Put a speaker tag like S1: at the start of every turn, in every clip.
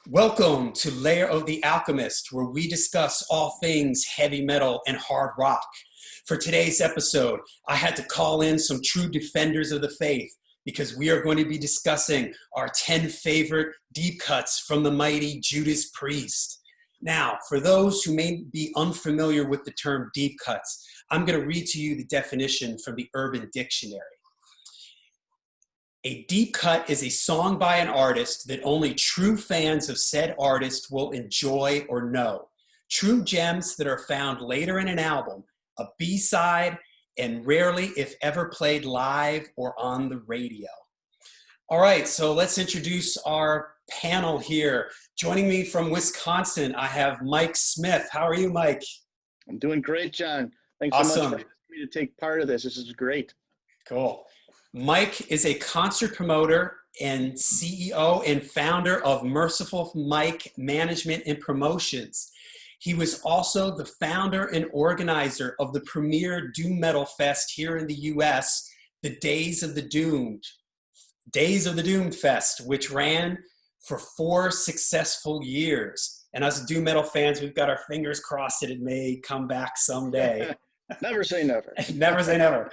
S1: Welcome to Lair of the Alchemist, where we discuss all things heavy metal and hard rock. For today's episode, I had to call in some true defenders of the faith because we are going to be discussing our 10 favorite deep cuts from the mighty Judas Priest. Now, for those who may be unfamiliar with the term deep cuts, I'm going to read to you the definition from the Urban Dictionary. A deep cut is a song by an artist that only true fans of said artist will enjoy or know. True gems that are found later in an album, a B-side, and rarely, if ever, played live or on the radio. All right, so let's introduce our panel here. Joining me from Wisconsin, I have Mike Smith. How are you, Mike?
S2: I'm doing great, John. Thanks
S1: Awesome.
S2: so much for asking me to take part of this. This is great.
S1: Cool. Mike is a concert promoter and CEO and founder of Mercyful Mike Management and Promotions. He was also the founder and organizer of the premier doom metal fest here in the US, the Days of the Doomed Fest, which ran for 4 successful years. And us doom metal fans, we've got our fingers crossed that it may come back someday.
S2: Never say never.
S1: Never say never.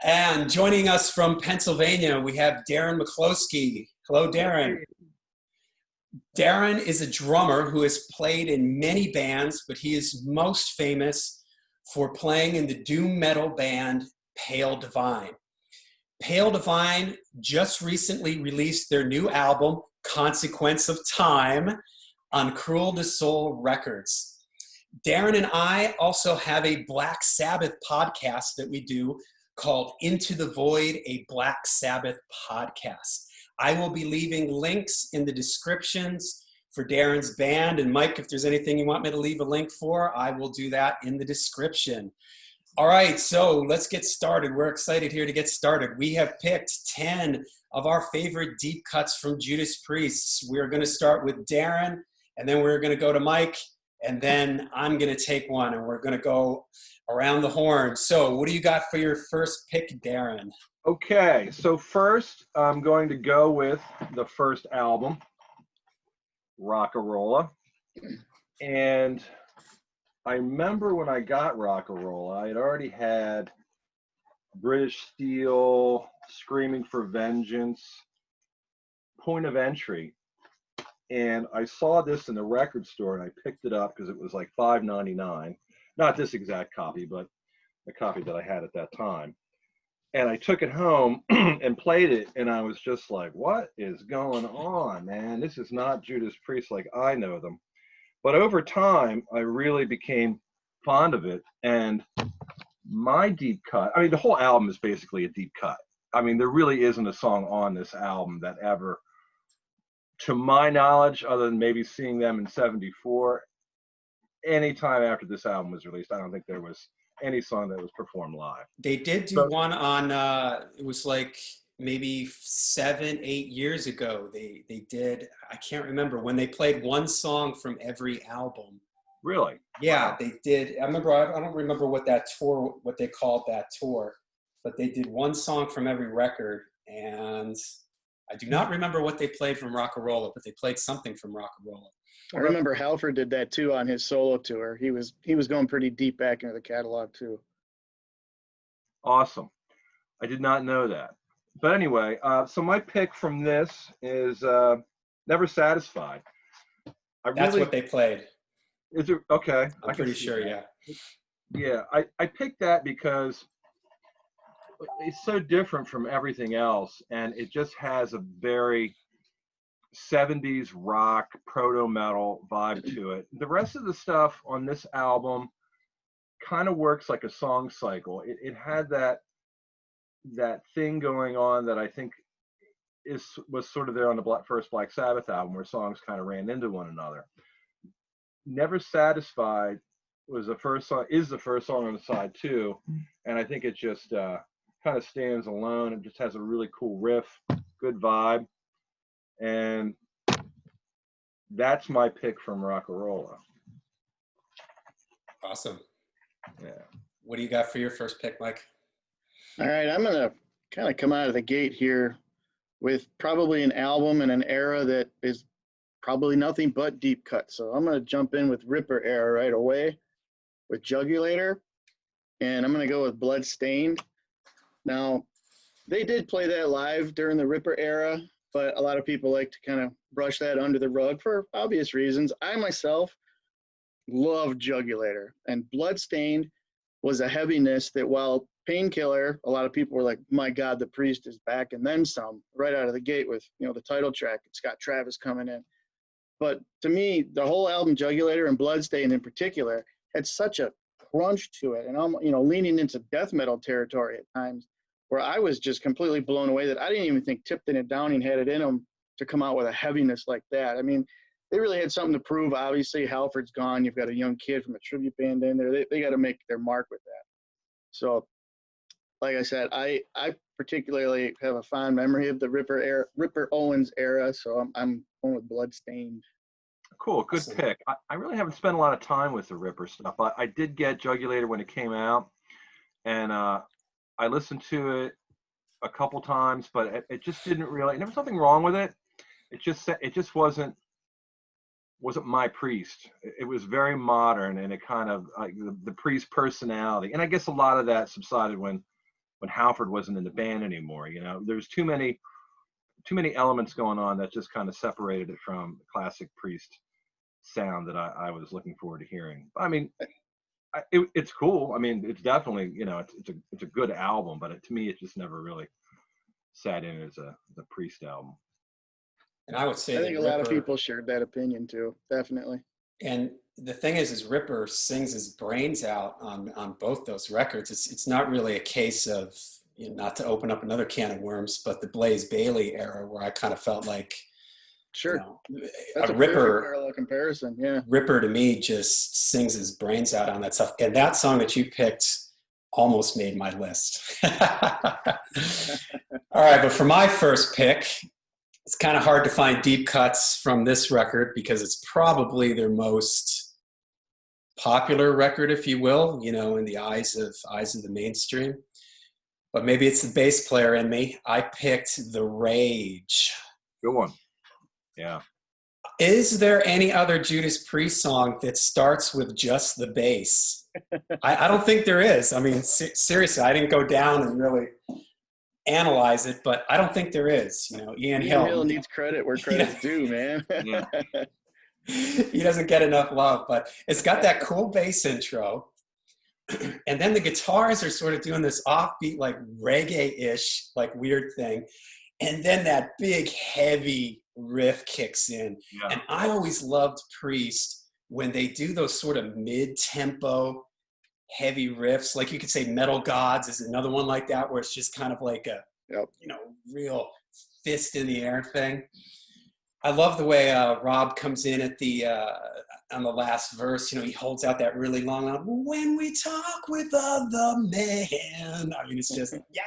S1: And joining us from Pennsylvania, we have Darin McCloskey. Hello, Darin. Darin is a drummer who has played in many bands, but he is most famous for playing in the doom metal band Pale Divine. Pale Divine just recently released their new album, Consequence of Time, on Cruel to Soul Records. Darin and I also have a Black Sabbath podcast that we do called Into the Void, a Black Sabbath podcast. I will be leaving links in the descriptions for Darin's band. And Mike, if there's anything you want me to leave a link for, I will do that in the description. All right, so let's get started. We're excited here to get started. We have picked 10 of our favorite deep cuts from Judas Priest. We're going to start with Darin, and then we're going to go to Mike, and then I'm going to take one, and we're going to go around the horn. So what do you got for your first pick, Darin?
S3: Okay, so first I'm going to go with the first album, Rockarola. And I remember when I got Rockarola, I had already had British Steel, Screaming for Vengeance, Point of Entry. And I saw this in the record store and I picked it up because it was like $5.99. Not this exact copy, but the copy that I had at that time. And I took it home and played it, and I was just like, what is going on, man? This is not Judas Priest like I know them. But over time, I really became fond of it. And my deep cut, I mean, the whole album is basically a deep cut. I mean, there really isn't a song on this album that ever, to my knowledge, other than maybe seeing them in '74, any time after this album was released, I don't think there was any song that was performed live.
S1: They did do one on, it was like maybe 7-8 years ago. They did, I can't remember, when they played one song from every album.
S3: Really?
S1: Yeah,
S3: Wow.
S1: they did. I don't remember what that tour, what they called that tour, but they did one song from every record, and I do not remember what they played from Rockarola, but they played something from Rockarola.
S2: I remember Halford did that too on his solo tour. He was going pretty deep back into the catalog too.
S3: Awesome. I did not know that. But anyway, so my pick from this is Never Satisfied.
S1: That's what they played.
S3: Is it okay?
S1: I'm pretty sure, yeah.
S3: Yeah, I picked that because it's so different from everything else, and it just has a very 70s rock, proto-metal vibe to it. The rest of the stuff on this album kind of works like a song cycle. It had that thing going on that I think was sort of there on the first Black Sabbath album, where songs kind of ran into one another. Never Satisfied is the first song on the side too, and I think it just kind of stands alone. It just has a really cool riff, good vibe, and that's my pick from Rockarola.
S1: Awesome.
S3: Yeah.
S1: What do you got for your first pick, Mike?
S2: All right, I'm going to kind of come out of the gate here with probably an album and an era that is probably nothing but deep cuts. So I'm going to jump in with Ripper era right away with Jugulator, and I'm going to go with Bloodstained. Now, they did play that live during the Ripper era, but a lot of people like to kind of brush that under the rug for obvious reasons. I myself love Jugulator, and Bloodstained was a heaviness that, while Painkiller, a lot of people were like, my God, the Priest is back, and then some, right out of the gate with, you know, the title track and Scott Travis coming in. But to me, the whole album, Jugulator and Bloodstained in particular, had such a crunch to it, and I'm, you know, leaning into death metal territory at times, where I was just completely blown away that I didn't even think Tipton and Downing had it in them to come out with a heaviness like that. I mean, they really had something to prove. Obviously, Halford's gone. You've got a young kid from a tribute band in there. They got to make their mark with that. So, like I said, I particularly have a fond memory of the Ripper Owens era. So I'm going with Bloodstained.
S3: Cool, good pick. I really haven't spent a lot of time with the Ripper stuff. I did get Jugulator when it came out, and I listened to it a couple times, but it just didn't really. There was nothing wrong with it. It just wasn't my Priest. It was very modern, and it kind of like the Priest personality. And I guess a lot of that subsided when Halford wasn't in the band anymore. You know, there's too many elements going on that just kind of separated it from the classic Priest sound that I was looking forward to hearing. I mean, it's cool. I mean, it's definitely, you know, it's a good album, but to me, it just never really sat in as a Priest album.
S1: And I would say
S2: I think a lot of people shared that opinion too, definitely.
S1: And the thing is Ripper sings his brains out on both those records. It's not really a case of, you know, not to open up another can of worms, but the Blaze Bayley era, where I kind of felt like,
S2: sure,
S1: you know,
S2: that's a
S1: Ripper
S2: parallel comparison. Yeah,
S1: Ripper to me just sings his brains out on that stuff. And that song that you picked almost made my list. All right, but for my first pick, it's kind of hard to find deep cuts from this record because it's probably their most popular record, if you will, you know, in the eyes of the mainstream. But maybe it's the bass player in me. I picked The Rage.
S3: Good one. Yeah.
S1: Is there any other Judas Priest song that starts with just the bass? I don't think there is. I mean, seriously, I didn't go down and really analyze it, but I don't think there is. You know, Ian Hill
S2: needs credit where credit's due, man.
S3: Yeah.
S1: He doesn't get enough love, but it's got that cool bass intro. And then the guitars are sort of doing this offbeat, like reggae-ish, like weird thing. And then that big, heavy riff kicks in.
S3: Yeah.
S1: And I always loved Priest when they do those sort of mid-tempo, heavy riffs. Like you could say Metal Gods is another one like that, where it's just kind of like a, you know, real fist in the air thing. I love the way Rob comes in at the on the last verse. You know, he holds out that really long line, when we talk with other men. I mean, it's just, yeah.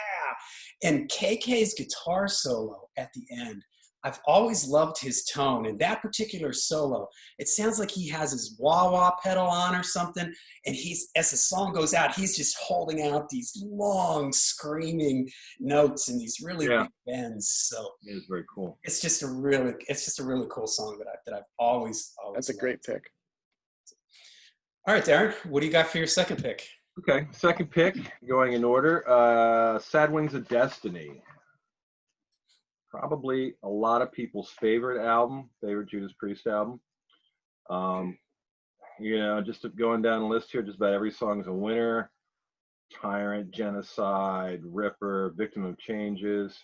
S1: And KK's guitar solo at the end, I've always loved his tone. And that particular solo, it sounds like he has his wah-wah pedal on or something. And he's, as the song goes out, he's just holding out these long screaming notes and these really big bends. So
S3: it is very cool.
S1: It's just a really cool song that I've always
S2: That's a
S1: loved.
S2: great pick.
S1: All right, Darin, what do you got for your second pick?
S3: Okay, second pick, going in order, Sad Wings of Destiny. Probably a lot of people's favorite Judas Priest album. You know, just going down the list here, just about every song is a winner. Tyrant, Genocide, Ripper, Victim of Changes.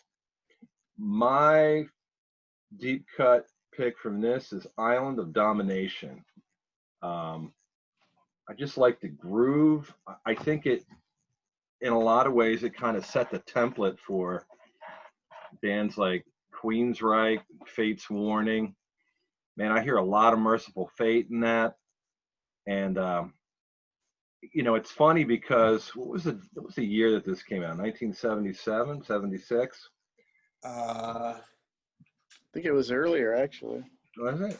S3: My deep cut pick from this is Island of Domination. I just like the groove. I think it, in a lot of ways, it kind of set the template for bands like Queensryche, Fate's Warning. Man, I hear a lot of Mercyful Fate in that. And you know, it's funny because what was the year that this came out? 1977, 76?
S2: I think it was earlier, actually.
S3: Was it?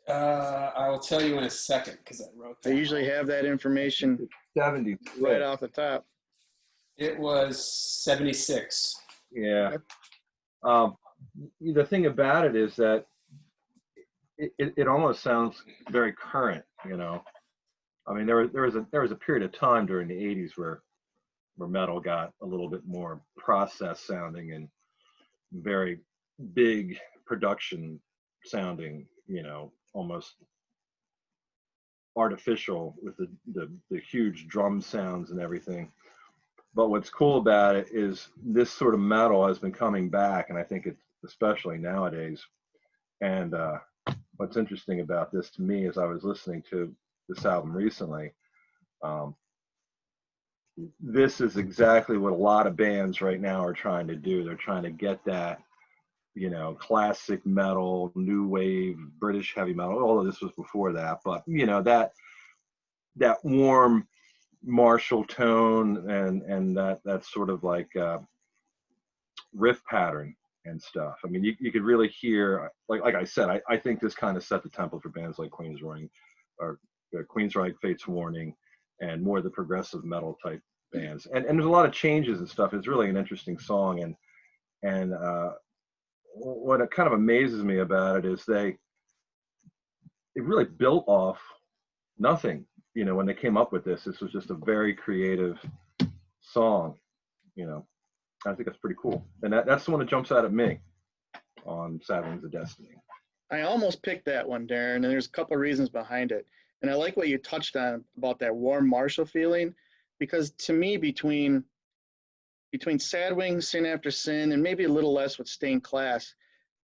S1: I will tell you in a second because I wrote that.
S2: They usually have that information
S3: 70
S2: right off the top.
S1: It was 76.
S3: Yeah. The thing about it is that it almost sounds very current, you know. I mean, there was a period of time during the '80s where metal got a little bit more processed sounding and very big production sounding, you know, almost artificial with the huge drum sounds and everything. But what's cool about it is this sort of metal has been coming back, and I think it's especially nowadays. And what's interesting about this to me is I was listening to this album recently. Um, this is exactly what a lot of bands right now are trying to do. They're trying to get that, you know, classic metal, new wave, British heavy metal. Although this was before that, but you know, that warm Marshall tone and that sort of like riff pattern and stuff. I mean, you could really hear, like I said, I think this kind of set the template for bands like Queensryche or Queensryche, Fate's Warning, and more the progressive metal type bands. And there's a lot of changes and stuff. It's really an interesting song. And what it kind of amazes me about it is it really built off nothing. You know, when they came up with this was just a very creative song, you know. I think that's pretty cool. And that's the one that jumps out at me on Sad Wings of Destiny.
S2: I almost picked that one, Darin, and there's a couple of reasons behind it. And I like what you touched on about that warm Marshall feeling, because to me, between Sad Wings, Sin After Sin, and maybe a little less with Stained Class,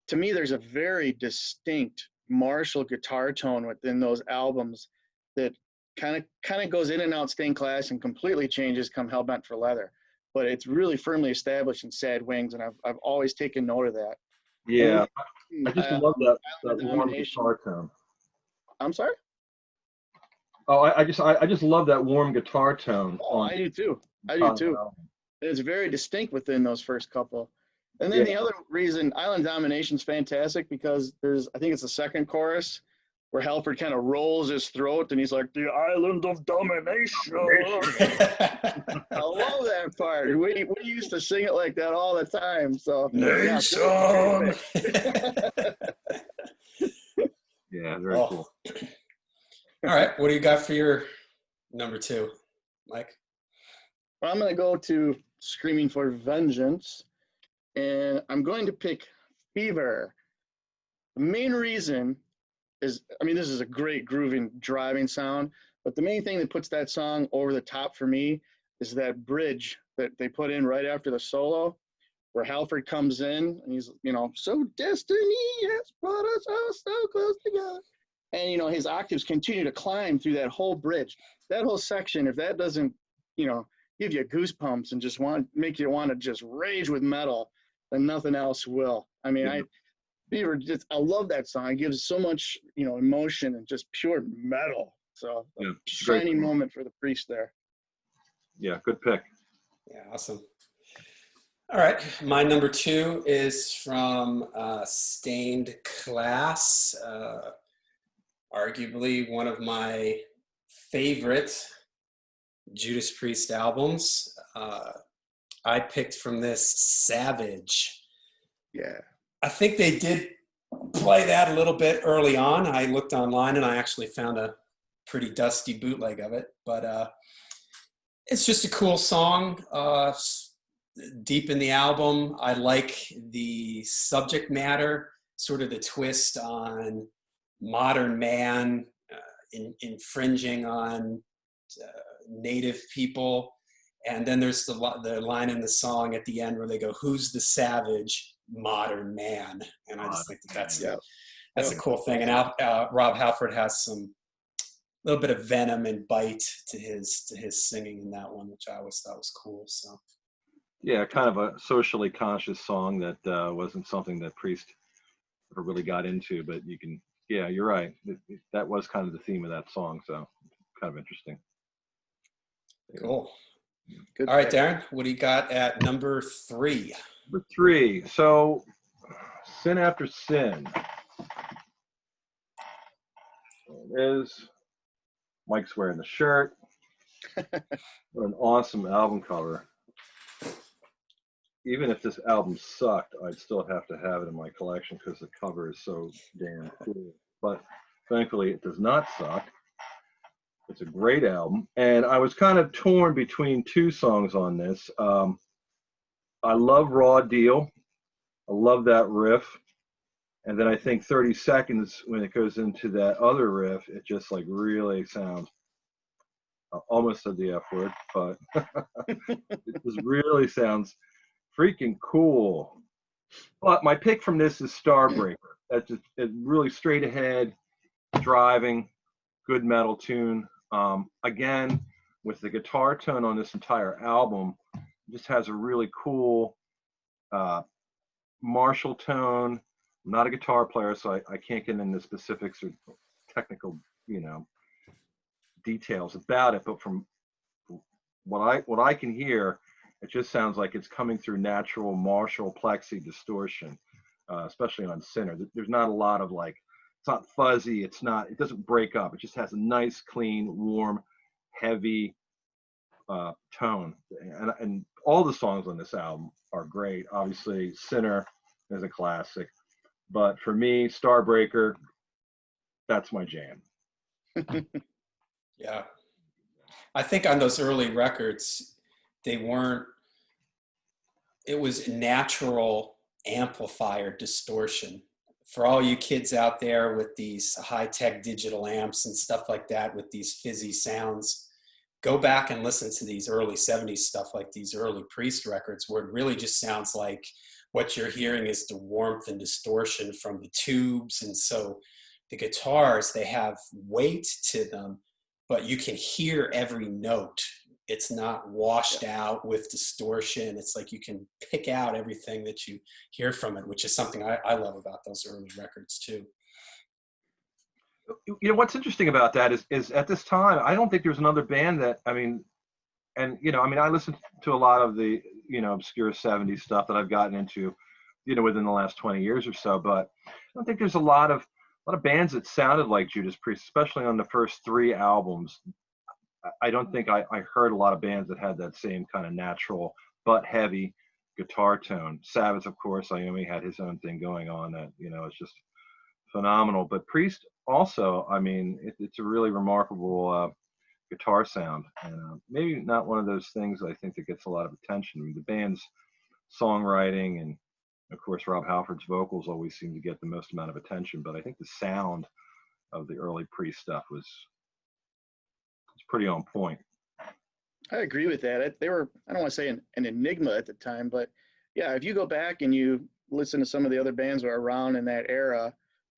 S2: to me, there's a very distinct Marshall guitar tone within those albums that kind of goes in and out Stained Class and completely changes come Hellbent for Leather. But it's really firmly established in Sad Wings, and I've always taken note of that.
S3: Yeah, I just love that warm guitar tone.
S2: I'm sorry?
S3: Oh, I just love that warm guitar tone.
S2: Oh, I do too. It's very distinct within those first couple. And then the other reason, Island Domination's fantastic because I think it's the second chorus where Halford kind of rolls his throat and he's like, the Island of Domination. I love that part. We used to sing it like that all the time. So
S1: Nation.
S3: Yeah, very cool.
S1: All right, what do you got for your number 2, Mike?
S2: Well, I'm going to go to Screaming for Vengeance, and I'm going to pick Fever. The main reason is, I mean, this is a great grooving, driving sound, but the main thing that puts that song over the top for me is that bridge that they put in right after the solo, where Halford comes in and he's, you know, so destiny has brought us all so close together. And, you know, his octaves continue to climb through that whole bridge. That whole section, if that doesn't, you know, give you goosebumps and just make you want to just rage with metal, then nothing else will. I mean, I love that song. It gives so much, you know, emotion and just pure metal. So shining moment for the Priest there.
S3: Yeah, good pick.
S1: Yeah, awesome. All right, my number 2 is from Stained Class. Arguably one of my favorite Judas Priest albums. I picked from this Savage.
S2: Yeah.
S1: I think they did play that a little bit early on. I looked online and I actually found a pretty dusty bootleg of it. But it's just a cool song. Deep in the album, I like the subject matter, sort of the twist on modern man infringing on native people. And then there's the line in the song at the end where they go, "Who's the savage? Modern man." And I just think that's a cool thing. And Rob Halford has some little bit of venom and bite to his singing in that one, which I always thought was cool. So
S3: yeah, kind of a socially conscious song that wasn't something that Priest ever really got into, but you're right. That was kind of the theme of that song, so kind of interesting.
S1: Cool.
S2: Good.
S1: All right, Darin, what do you got at number 3?
S3: Number 3, so Sin After Sin. There it is. Mike's wearing the shirt. What an awesome album cover. Even if this album sucked, I'd still have to have it in my collection because the cover is so damn cool. but thankfully it does not suck. It's a great album. And I was kind of torn between two songs on this. I love Raw Deal. I love that riff. And then I think 30 Seconds, when it goes into that other riff, it just like really sounds, almost said the F word, but it just really sounds freaking cool. But my pick from this is Starbreaker. That's just really straight ahead, driving, good metal tune. Again, with the guitar tone on this entire album, it just has a really cool Marshall tone. I'm not a guitar player, so I can't get into specifics or technical, details about it. But from what I can hear, it just sounds like it's coming through natural Marshall plexi distortion, especially on center. There's not a lot of like, it's not fuzzy. It doesn't break up. It just has a nice, clean, warm, heavy tone. And all the songs on this album are great. Obviously, Sinner is a classic. But for me, Starbreaker, that's my jam.
S1: Yeah. I think on those early records, it was natural amplifier distortion. For all you kids out there with these high-tech digital amps and stuff like that, with these fizzy sounds, go back and listen to these early 70s stuff, like these early Priest records, where it really just sounds like what you're hearing is the warmth and distortion from the tubes. And so the guitars, they have weight to them, but you can hear every note. It's not washed out with distortion. It's like you can pick out everything that you hear from it, which is something I love about those early records too.
S3: What's interesting about that is at this time, I don't think there's another band that, I listened to a lot of the, obscure 70s stuff that I've gotten into, within the last 20 years or so, but I don't think there's a lot of bands that sounded like Judas Priest, especially on the first 3 albums. I don't think I heard a lot of bands that had that same kind of natural but heavy guitar tone. Sabbath, of course, Iommi had his own thing going on that, it's just phenomenal. But Priest also, it's a really remarkable guitar sound, and maybe not one of those things I think that gets a lot of attention. The band's songwriting and, of course, Rob Halford's vocals always seem to get the most amount of attention, but I think the sound of the early Priest stuff was pretty on point.
S2: I agree with that. They were, I don't want to say an enigma at the time, but yeah, if you go back and you listen to some of the other bands that were around in that era,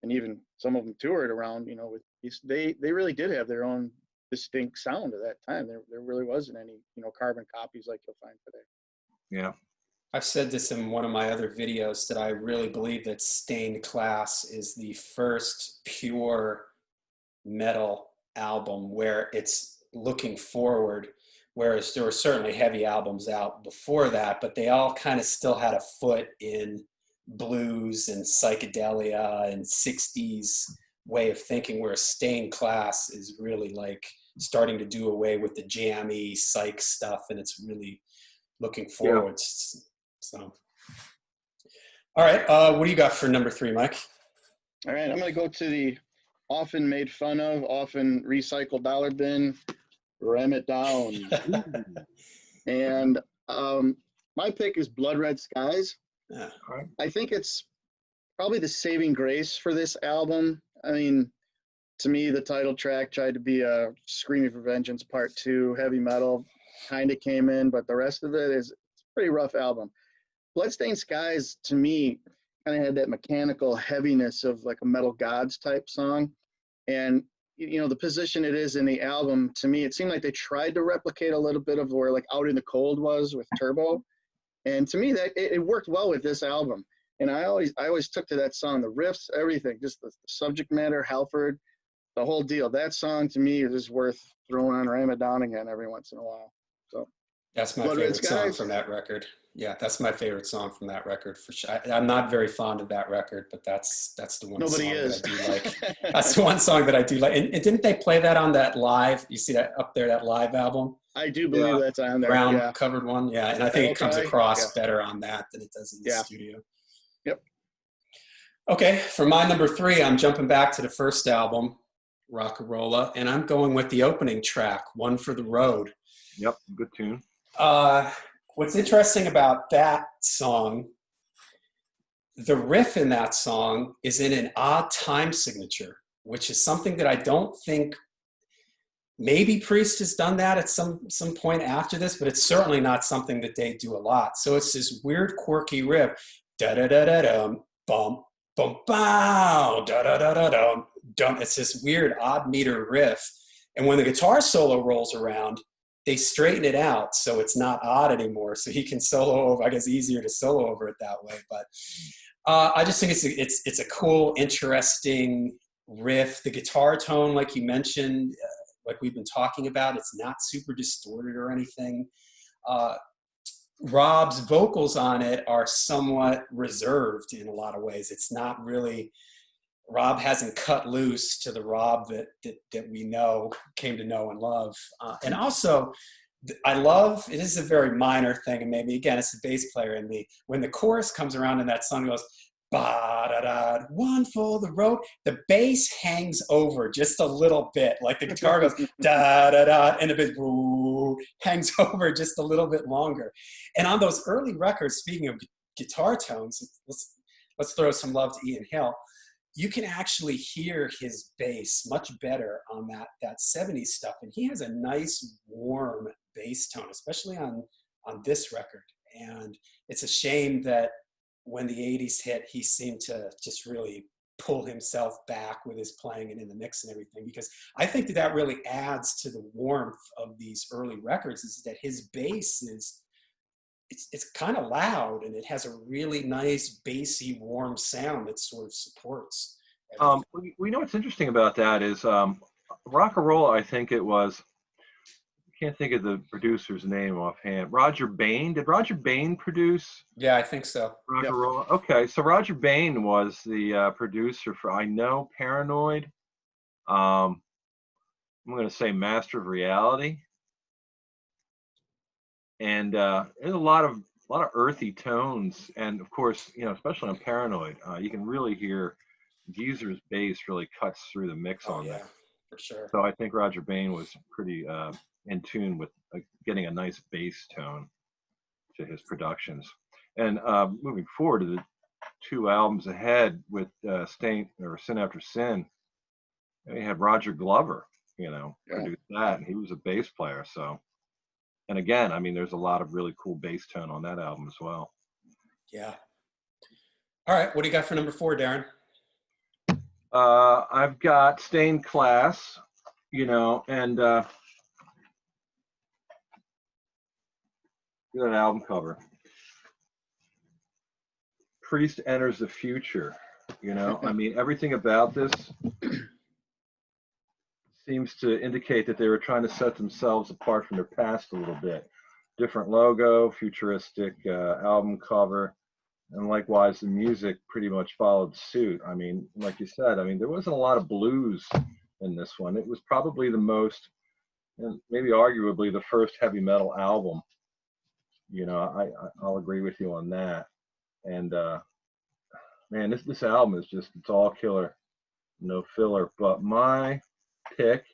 S2: and even some of them toured around, with these, they really did have their own distinct sound at that time. There really wasn't any, carbon copies like you'll find today.
S3: Yeah.
S1: I've said this in one of my other videos that I really believe that Stained Class is the first pure metal album where it's looking forward, whereas there were certainly heavy albums out before that, but they all kind of still had a foot in blues and psychedelia and 60s way of thinking, where Stained Class is really like starting to do away with the jammy psych stuff, and it's really looking forward. Yeah. So, all right, what do you got for number 3, Mike?
S2: All right, I'm going to go to the often made fun of, often recycled dollar bin, Ram It Down. And my pick is Blood Red Skies.
S1: Yeah.
S2: I think it's probably the saving grace for this album. To me, the title track tried to be a Screaming for Vengeance Part 2, heavy metal, kind of came in, but the rest of it is it's a pretty rough album. Bloodstained Skies, to me, kind of had that mechanical heaviness of like a Metal Gods type song. And, the position it is in the album, to me, it seemed like they tried to replicate a little bit of where like Out in the Cold was with Turbo. And to me, that it worked well with this album. And I always took to that song, the riffs, everything, just the subject matter, Halford, the whole deal. That song to me is just worth throwing on Ram It Down again every once in a while. So
S1: that's my favorite song from that record. Yeah, that's my favorite song from that record for sure. I'm not very fond of that record, but that's the one song that I do like. That's the one song that I do like. And didn't they play that on that live? You see that up there, that live album?
S2: I do believe that's on there.
S1: Brown covered one. Yeah, and I think it comes across better on that than it does in the studio.
S2: Yep.
S1: Okay, for my number 3, I'm jumping back to the first album, Rock-a-Rolla, and I'm going with the opening track, One for the Road.
S3: Yep, good tune.
S1: What's interesting about that song, the riff in that song is in an odd time signature, which is something that I don't think, maybe Priest has done that at some point after this, but it's certainly not something that they do a lot. So it's this weird, quirky riff, da da da da dum, bum, bum, bow, da da da da dum, dum. It's this weird, odd meter riff, and when the guitar solo rolls around, they straighten it out so it's not odd anymore. So he can solo over. I guess easier to solo over it that way, but I just think it's a cool, interesting riff. The guitar tone, like you mentioned, like we've been talking about, it's not super distorted or anything. Rob's vocals on it are somewhat reserved in a lot of ways. It's not really, Rob hasn't cut loose to the Rob that we know, came to know and love. And also, I love, it is a very minor thing, and maybe again it's the bass player in me, when the chorus comes around and that song goes ba da da, one for the road, the bass hangs over just a little bit, like the guitar goes da da da, and the bass hangs over just a little bit longer. And on those early records, speaking of guitar tones, let's throw some love to Ian Hill. You can actually hear his bass much better on that 70s stuff. And he has a nice, warm bass tone, especially on this record. And it's a shame that when the 80s hit, he seemed to just really pull himself back with his playing and in the mix and everything, because I think that really adds to the warmth of these early records, is that his bass is, it's kind of loud, and it has a really nice bassy, warm sound that sort of supports everything.
S3: We know what's interesting about that is Rock-a-Rolla, I think it was, I can't think of the producer's name offhand. Roger Bain. Did Roger Bain produce
S1: Yeah, I think so.
S3: Rock-a-Rolla? Yep. Okay, so Roger Bain was the producer for, I Know, Paranoid. I'm going to say Master of Reality. And there's a lot of earthy tones, and of course, especially on Paranoid, you can really hear Geezer's bass really cuts through the mix on
S1: Yeah,
S3: that.
S1: for sure.
S3: So I think Roger Bain was pretty in tune with getting a nice bass tone to his productions. And moving forward to the 2 albums ahead with Sin After Sin, we had Roger Glover, produced that, and he was a bass player. So. And again, I mean, there's a lot of really cool bass tone on that album as well.
S1: Yeah. All right, what do you got for number 4, Darin?
S3: I've got Stained Class, and that album cover. Priest enters the future, I mean, everything about this seems to indicate that they were trying to set themselves apart from their past a little bit. Different logo, futuristic album cover, and likewise the music pretty much followed suit. I mean, like you said, I mean, there wasn't a lot of blues in this one. It was probably the most, and maybe arguably the first heavy metal album. I'll agree with you on that. And man, this album is just, it's all killer, no filler. But my pick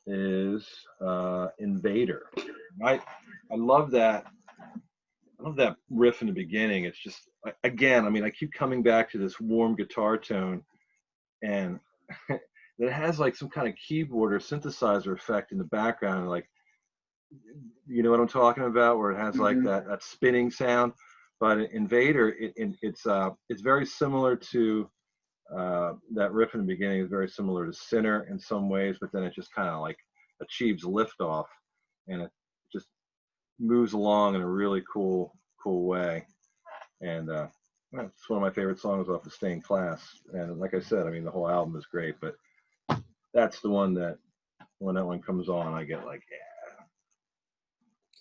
S3: is Invader. I love that. I love that riff in the beginning. It's just, again, I mean, I keep coming back to this warm guitar tone, and it has like some kind of keyboard or synthesizer effect in the background, like, you know what I'm talking about, where it has like that spinning sound. But Invader, it's very similar to that riff in the beginning is very similar to Sinner in some ways, but then it just kind of like achieves liftoff, and it just moves along in a really cool way. And it's one of my favorite songs off of Stained Class. And like I said, I mean, the whole album is great, but that's the one that when that one comes on, I get like, yeah.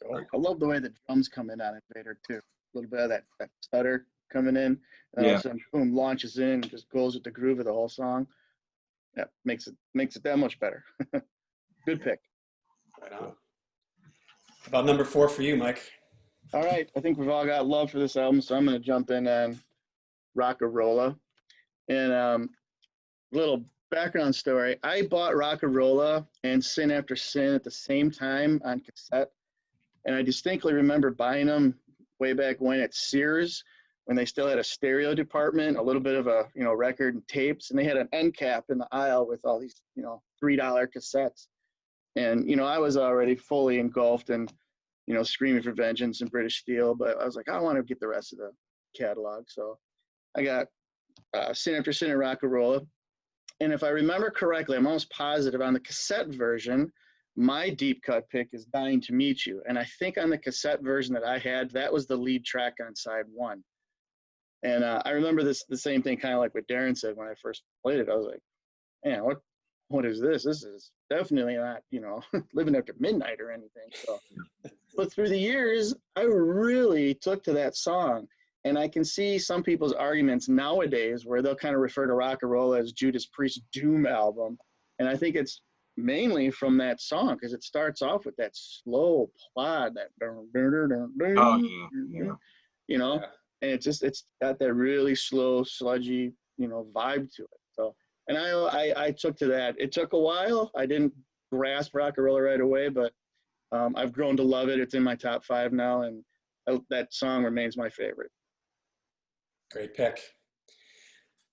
S2: Cool. I love the way the drums come in on Invader too. A little bit of that stutter coming in, and all of a sudden, boom, launches in, and just goes with the groove of the whole song. Yeah, makes it that much better. Good pick.
S1: Right on. About number 4 for you, Mike.
S2: All right, I think we've all got love for this album, so I'm going to jump in on Rock-a-Rolla. And little background story, I bought Rock-a-Rolla and Sin After Sin at the same time on cassette. And I distinctly remember buying them way back when at Sears, when they still had a stereo department, a little bit of a, record and tapes. And they had an end cap in the aisle with all these, $3 cassettes. And, I was already fully engulfed in, Screaming for Vengeance and British Steel. But I was like, I want to get the rest of the catalog. So I got Sin After Sin and Rock-a-Rolla. And if I remember correctly, I'm almost positive on the cassette version, my deep cut pick is Dying to Meet You. And I think on the cassette version that I had, that was the lead track on side one. And I remember the same thing, kind of like what Darin said when I first played it. I was like, man, what is this? This is definitely not, Living After Midnight or anything. So, but through the years, I really took to that song. And I can see some people's arguments nowadays where they'll kind of refer to Rock-a-Rolla as Judas Priest's Doom album. And I think it's mainly from that song because it starts off with that slow plod, that and it's got that really slow, sludgy, vibe to it. So, and I took to that. It took a while. I didn't grasp Rock-a-Rolla right away, but I've grown to love it. It's in my top 5 now, and that song remains my favorite.
S1: Great pick.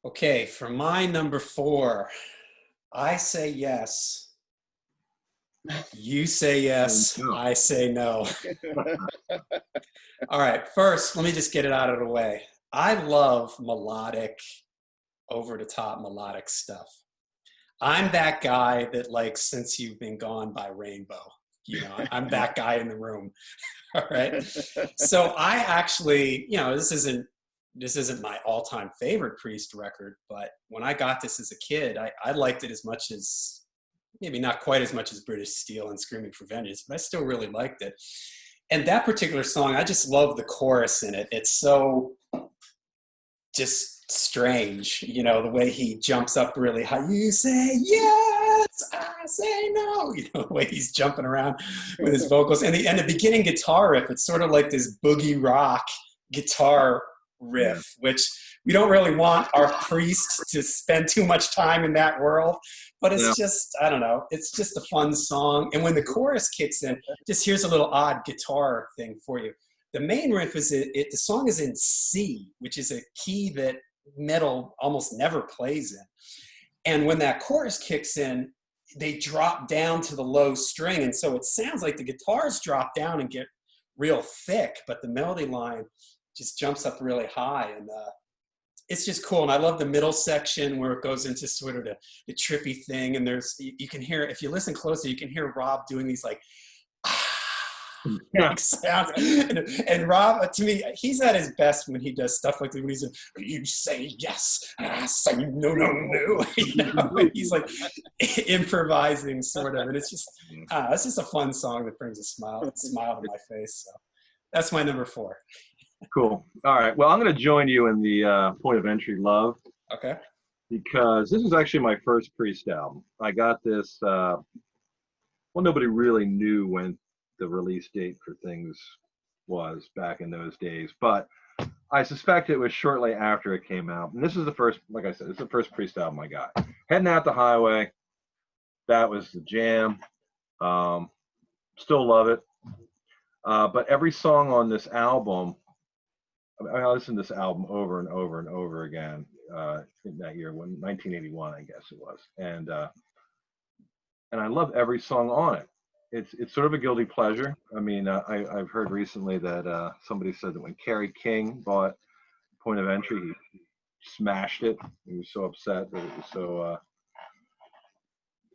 S1: Okay, for my number 4, I say yes. You say yes, I say no. All right, first, let me just get it out of the way. I love melodic, over-the-top melodic stuff. I'm that guy that likes Since You've Been Gone by Rainbow. I'm that guy in the room. All right. So I actually, this isn't my all-time favorite Priest record, but when I got this as a kid, I liked it as much as, maybe not quite as much as British Steel and Screaming for Vengeance, but I still really liked it. And that particular song, I just love the chorus in it. It's so just strange, the way he jumps up really high. You say yes, I say no. The way he's jumping around with his vocals. And the beginning guitar riff, it's sort of like this boogie rock guitar riff, which we don't really want our priests to spend too much time in that world. But it's just, I don't know, it's just a fun song. And when the chorus kicks in, just here's a little odd guitar thing for you. The main riff is, the song is in C, which is a key that metal almost never plays in. And when that chorus kicks in, they drop down to the low string. And so it sounds like the guitars drop down and get real thick, but the melody line just jumps up really high. And it's just cool. And I love the middle section where it goes into sort of the trippy thing. And you can hear, if you listen closely, you can hear Rob doing these like sounds. And Rob, to me, he's at his best when he does stuff like that. When he's like, you say yes, and I say no. He's like improvising sort of. And it's just a fun song that brings a smile to my face. So that's my number 4.
S3: Cool. All right. Well, I'm going to join you in the point of entry love.
S1: Okay.
S3: Because this is actually my first Priest album. I got this, nobody really knew when the release date for things was back in those days, but I suspect it was shortly after it came out. And this is the first, like I said, it's the first Priest album I got. Heading Out the Highway, that was the jam. Still love it. But every song on this album, I listened to this album over and over and over again in that year, 1981, I guess it was. And I love every song on it. It's sort of a guilty pleasure. I mean, I've heard recently that somebody said that when Kerry King bought Point of Entry, he smashed it. He was so upset that it was so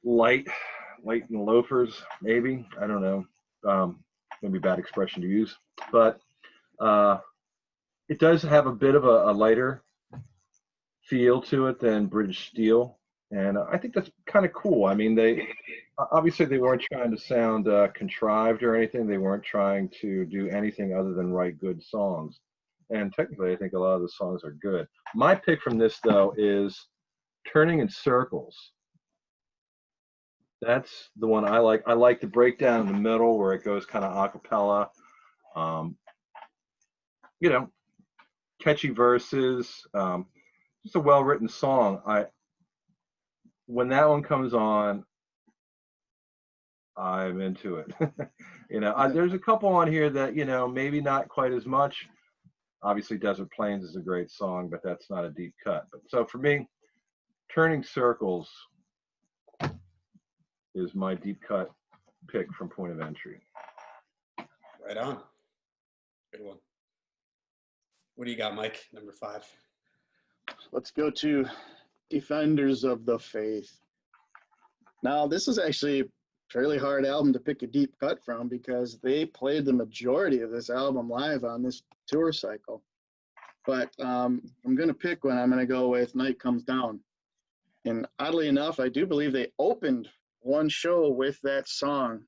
S3: light in loafers, maybe. I don't know. Maybe a bad expression to use. But it does have a bit of a lighter feel to it than British Steel. And I think that's kind of cool. I mean, they weren't trying to sound contrived or anything. They weren't trying to do anything other than write good songs. And technically, I think a lot of the songs are good. My pick from this, though, is Turning in Circles. That's the one I like. I like the breakdown in the middle where it goes kind of a cappella. Catchy verses. It's a well-written song. When that one comes on, I'm into it. There's a couple on here that, maybe not quite as much. Obviously, Desert Plains is a great song, but that's not a deep cut. But so for me, Turning Circles is my deep cut pick from Point of Entry.
S1: Right on. Good one. What do you got, Mike? Number 5.
S2: Let's go to Defenders of the Faith. Now, this is actually a fairly hard album to pick a deep cut from because they played the majority of this album live on this tour cycle. But I'm going to pick one. I'm going to go with Night Comes Down. And oddly enough, I do believe they opened one show with that song.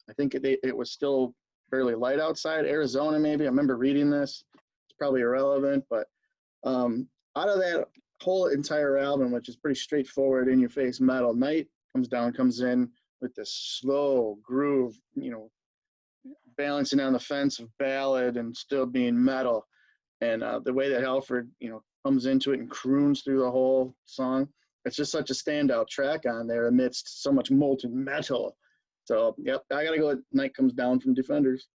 S2: I think it was still fairly light outside, Arizona maybe. I remember reading this. It's probably irrelevant, but out of that whole entire album, which is pretty straightforward, in-your-face metal, Night comes in with this slow groove, balancing on the fence of ballad and still being metal. And the way that Halford, comes into it and croons through the whole song, it's just such a standout track on there amidst so much molten metal. So, yep, I got to go with Night Comes Down from Defenders.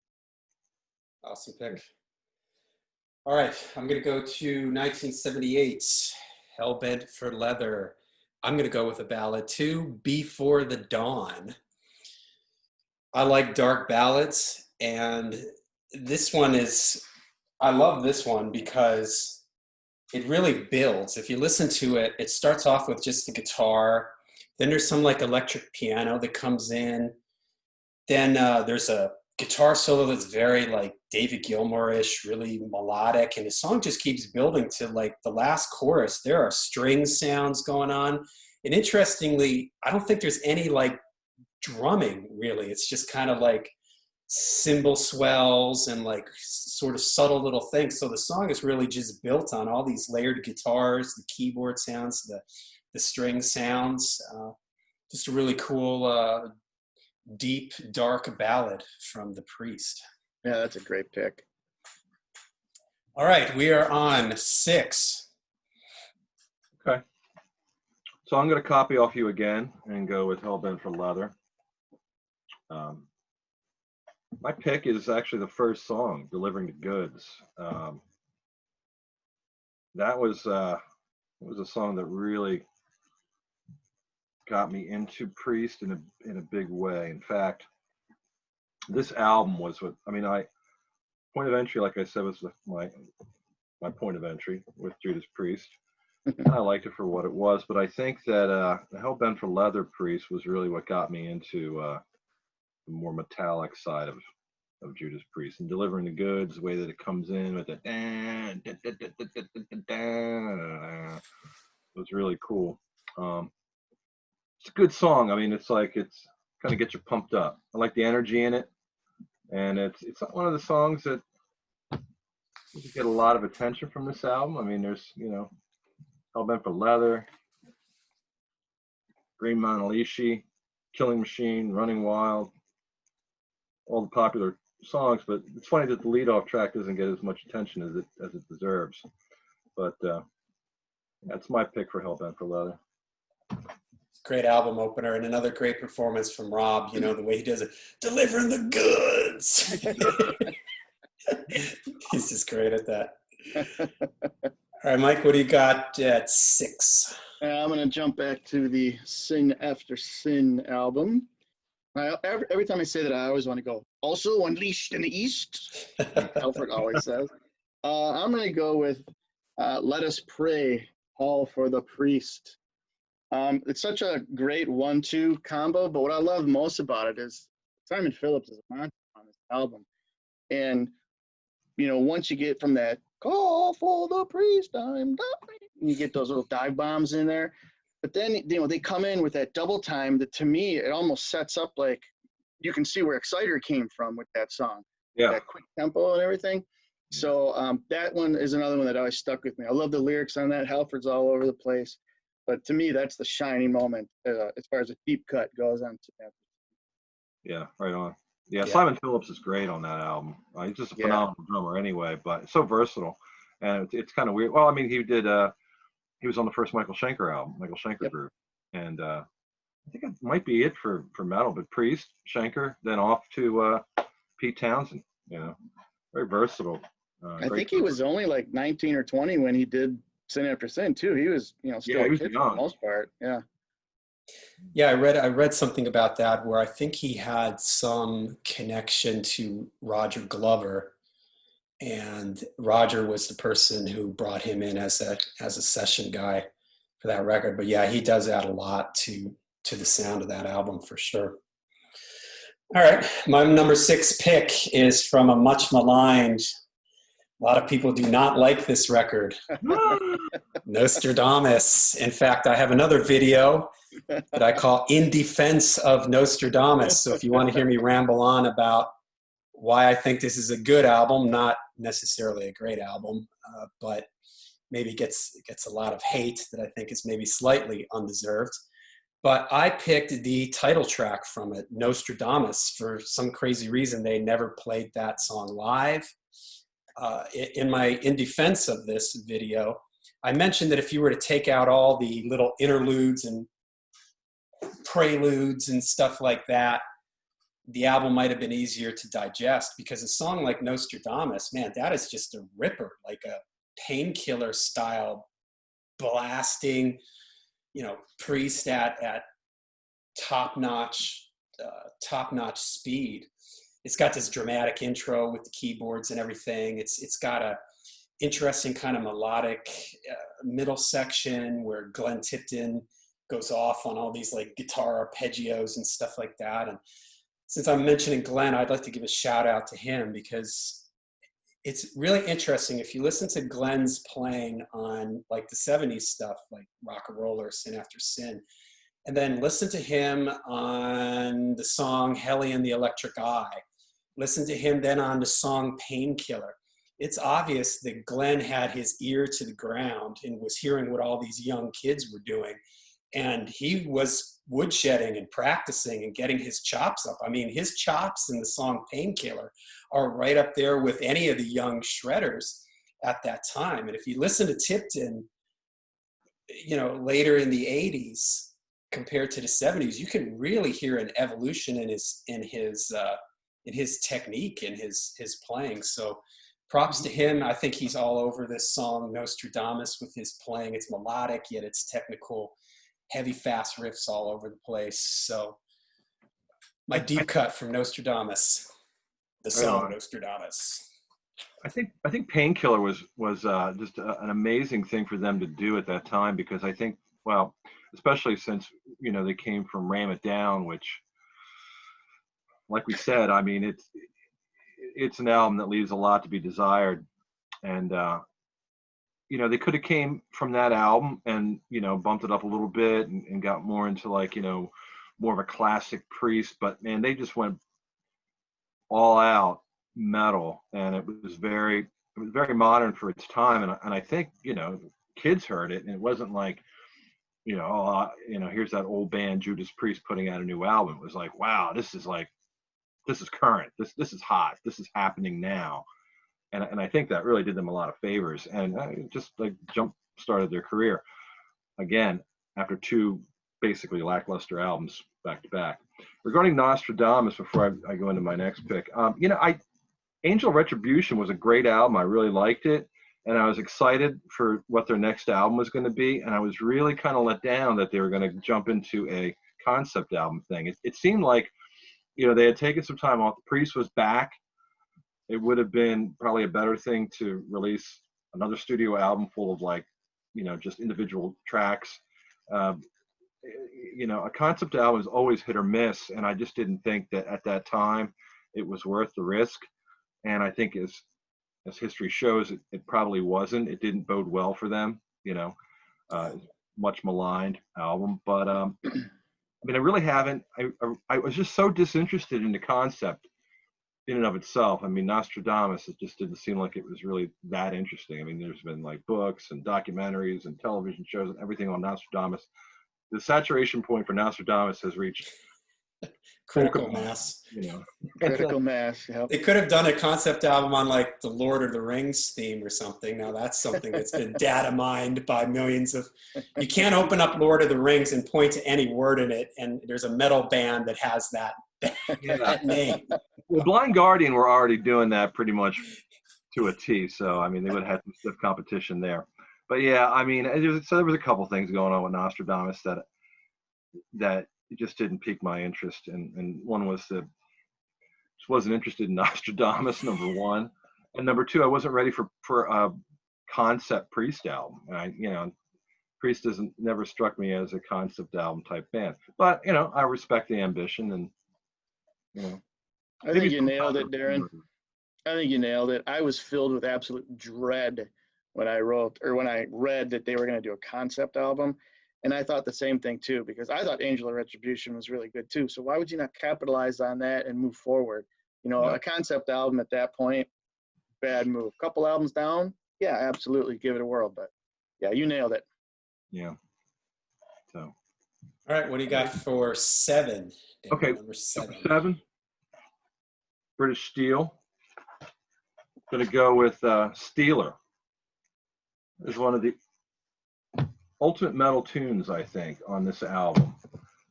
S1: Awesome pick. All right, I'm going to go to 1978, Hellbent for Leather. I'm going to go with a ballad too, Before the Dawn. I like dark ballads, and this one I love this one because it really builds. If you listen to it, it starts off with just the guitar. Then there's some like electric piano that comes in. Then there's a guitar solo that's very like David Gilmour-ish, really melodic. And the song just keeps building to like the last chorus. There are string sounds going on. And interestingly, I don't think there's any like drumming really. It's just kind of like cymbal swells and like sort of subtle little things. So the song is really just built on all these layered guitars, the keyboard sounds, the string sounds. Just a really cool, deep, dark ballad from The Priest.
S2: Yeah, that's a great pick.
S1: All right, we are on 6.
S3: Okay. So I'm going to copy off you again and go with Hellbent for Leather. My pick is actually the first song, Delivering the Goods. That was a song that really got me into Priest in a big way. In fact, this album was Point of Entry, like I said, was my point of entry with Judas Priest. And I liked it for what it was, but I think that the Hellbent for Leather Priest was really what got me into the more metallic side of Judas Priest, and Delivering the Goods, the way that it comes in with the was really cool. It's a good song. I mean, it's kind of gets you pumped up. I like the energy in it, and it's not one of the songs that you get a lot of attention from this album. I mean, there's Hellbent for Leather, Green Monolishi, Killing Machine, Running Wild, all the popular songs, but it's funny that the lead-off track doesn't get as much attention as it deserves. But that's my pick for Hellbent for Leather.
S1: Great album opener, and another great performance from Rob. The way he does it, delivering the goods. He's just great at that. All right, Mike, what do you got at 6?
S2: I'm going to jump back to the Sin After Sin album. Every time I say that, I always want to go, also Unleashed in the East, like Alfred always says. I'm going to go with Let Us Pray, All for the Priest. It's such a great 1-2 combo, but what I love most about it is Simon Phillips is a monster on this album. And, once you get from that, call for the priest, I'm dying, and you get those little dive bombs in there. But then, they come in with that double time that, to me, it almost sets up like you can see where Exciter came from with that song.
S3: Yeah.
S2: That quick tempo and everything. So that one is another one that always stuck with me. I love the lyrics on that. Halford's all over the place. But to me, that's the shining moment as far as a deep cut goes on.
S3: Yeah, right on. Yeah, Simon Phillips is great on that album. He's just a phenomenal drummer anyway, but so versatile. And it's kind of weird. Well, I mean, he did he was on the first Michael Schenker album, Michael Schenker
S2: Yep.
S3: group, and I think it might be it for metal. But Priest, Schenker, then off to Pete Townsend. You know, very versatile.
S2: I think he was only like 19 or 20 when he did Sin After Sin too. He was, still
S3: he
S2: a
S3: was
S2: kid for
S3: young.
S2: the most part. Yeah.
S1: Yeah, I read something about that where I think he had some connection to Roger Glover, and Roger was the person who brought him in as a session guy for that record. But yeah, he does add a lot to the sound of that album for sure. All right, my number 6 pick is from a much maligned. A lot of people do not like this record. Nostradamus. In fact, I have another video that I call In Defense of Nostradamus. So if you want to hear me ramble on about why I think this is a good album, not necessarily a great album, but maybe gets a lot of hate that I think is maybe slightly undeserved. But I picked the title track from it, Nostradamus. For some crazy reason, they never played that song live. In defense of this video, I mentioned that if you were to take out all the little interludes and preludes and stuff like that, the album might have been easier to digest, because a song like Nostradamus, man, that is just a ripper, like a Painkiller style blasting, Priest at top-notch speed. It's got this dramatic intro with the keyboards and everything. It's got a interesting kind of melodic middle section where Glenn Tipton goes off on all these like guitar arpeggios and stuff like that. And since I'm mentioning Glenn, I'd like to give a shout out to him, because it's really interesting. If you listen to Glenn's playing on like the 70s stuff, like Rock and Roll or Sin After Sin, and then listen to him on the song Hellion the Electric Eye, listen to him then on the song Painkiller, it's obvious that Glenn had his ear to the ground and was hearing what all these young kids were doing. And he was woodshedding and practicing and getting his chops up. I mean, his chops in the song Painkiller are right up there with any of the young shredders at that time. And if you listen to Tipton, later in the 80s compared to the 70s, you can really hear an evolution in his technique and his playing. So props to him. I think he's all over this song Nostradamus with his playing. It's melodic, yet it's technical, heavy, fast riffs all over the place. So my deep cut from Nostradamus, the song Nostradamus.
S3: I think Painkiller was just an amazing thing for them to do at that time, because I think, well, especially since they came from Ram It Down, which, like we said, I mean, it's an album that leaves a lot to be desired, and they could have came from that album and bumped it up a little bit and got more into like more of a classic Priest, but man, they just went all out metal, and it was very modern for its time, and I think kids heard it, and it wasn't like here's that old band Judas Priest putting out a new album. It was like, wow, this is current, this is hot, this is happening now. And I think that really did them a lot of favors, and just like jump started their career again after 2 basically lackluster albums back to back. Regarding Nostradamus, before I go into my next pick, Angel Retribution was a great album. I really liked it, and I was excited for what their next album was going to be, and I was really kind of let down that they were going to jump into a concept album thing. It seemed like they had taken some time off. The Priest was back. It would have been probably a better thing to release another studio album full of like, just individual tracks. A concept album is always hit or miss, and I just didn't think that at that time it was worth the risk. And I think as history shows, it probably wasn't. It didn't bode well for them, much maligned album. But I really haven't. I was just so disinterested in the concept in and of itself. I mean, Nostradamus, it just didn't seem like it was really that interesting. I mean, there's been like books and documentaries and television shows and everything on Nostradamus. The saturation point for Nostradamus has reached
S1: Critical mass.
S3: You know.
S2: Critical mass. Yep.
S1: They could have done a concept album on like the Lord of the Rings theme or something. Now that's something that's been data mined by millions of. You can't open up Lord of the Rings and point to any word in it, and there's a metal band that has that name.
S3: Well, Blind Guardian were already doing that pretty much to a T. So I mean, they would have had some stiff competition there. But yeah, I mean, there was a couple things going on with Nostradamus that it just didn't pique my interest, and one was that I just wasn't interested in Nostradamus, number one, and number two, I wasn't ready for a concept Priest album. And Priest never struck me as a concept album type band, but I respect the ambition, and
S2: I think you nailed it, Darin. I think you nailed it. I was filled with absolute dread when I read that they were going to do a concept album. And I thought the same thing too, because I thought Angel of Retribution was really good too. So why would you not capitalize on that and move forward? A concept album at that point, bad move. Couple albums down, yeah, absolutely, give it a whirl. But yeah, you nailed it.
S3: Yeah. So.
S1: All right, what do you got for 7?
S3: Okay,
S1: number 7.
S3: 7. British Steel. Going to go with Steeler. Is one of the ultimate metal tunes, I think, on this album.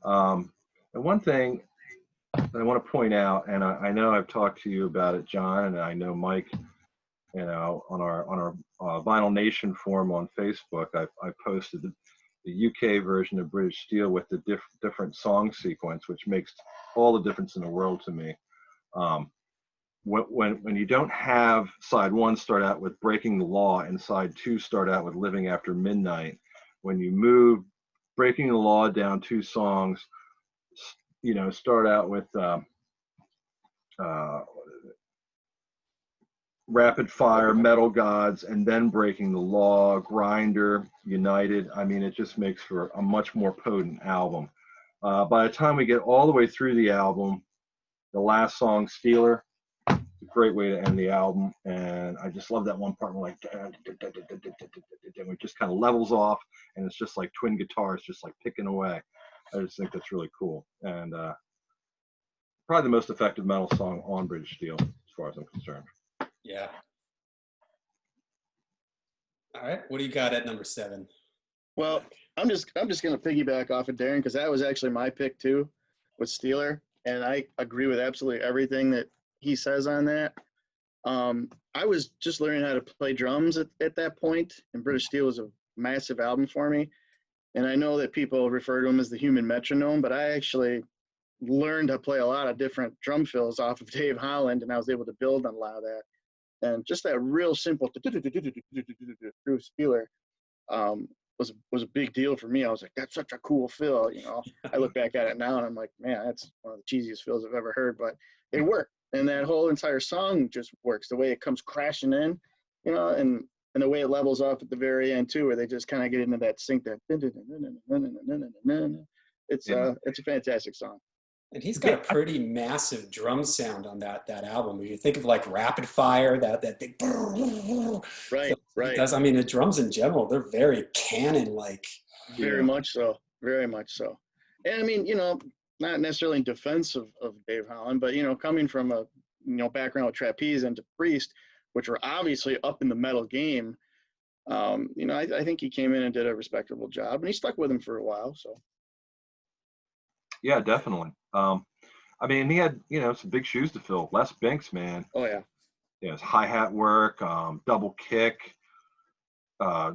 S3: And one thing that I want to point out, and I know I've talked to you about it, John, and I know Mike, on our Vinyl Nation forum on Facebook, I posted the UK version of British Steel with the different song sequence, which makes all the difference in the world to me. When you don't have side 1 start out with Breaking the Law and side 2 start out with Living After Midnight, when you move Breaking the Law down 2 songs, start out with Rapid Fire, Metal Gods, and then Breaking the Law, Grinder, United. I mean, it just makes for a much more potent album. By the time we get all the way through the album, the last song, Steeler, a great way to end the album, and I just love that one part where it just kind of levels off, and it's just like twin guitars just like picking away. I just think that's really cool, and probably the most effective metal song on British Steel as far as I'm concerned.
S1: Yeah. All right, what do you got at number 7?
S2: Well, I'm just going to piggyback off of Darin, because that was actually my pick too, with Steeler, and I agree with absolutely everything that he says on that. I was just learning how to play drums at that point, and British Steel was a massive album for me. And I know that people refer to him as the human metronome, but I actually learned to play a lot of different drum fills off of Dave Holland, and I was able to build on a lot of that. And just that real simple through Steeler was a big deal for me. I was like, that's such a cool fill. I look back at it now and I'm like, man, that's one of the cheesiest fills I've ever heard, but it worked. And that whole entire song just works, the way it comes crashing in, and the way it levels off at the very end too, where they just kind of get into that sync that it's a fantastic song.
S1: And he's got a pretty massive drum sound on that album. If you think of like Rapid Fire, that big
S2: right.
S1: Does, I mean, the drums in general, they're very canon-like.
S2: Very much so. And I mean, not necessarily in defense of Dave Holland, but coming from a background with trapeze and to Priest, which were obviously up in the metal game, I think he came in and did a respectable job, and he stuck with him for a while. So.
S3: Yeah, definitely. I mean, he had some big shoes to fill. Les Binks, man.
S2: Oh yeah.
S3: Yeah, his hi-hat work, double kick,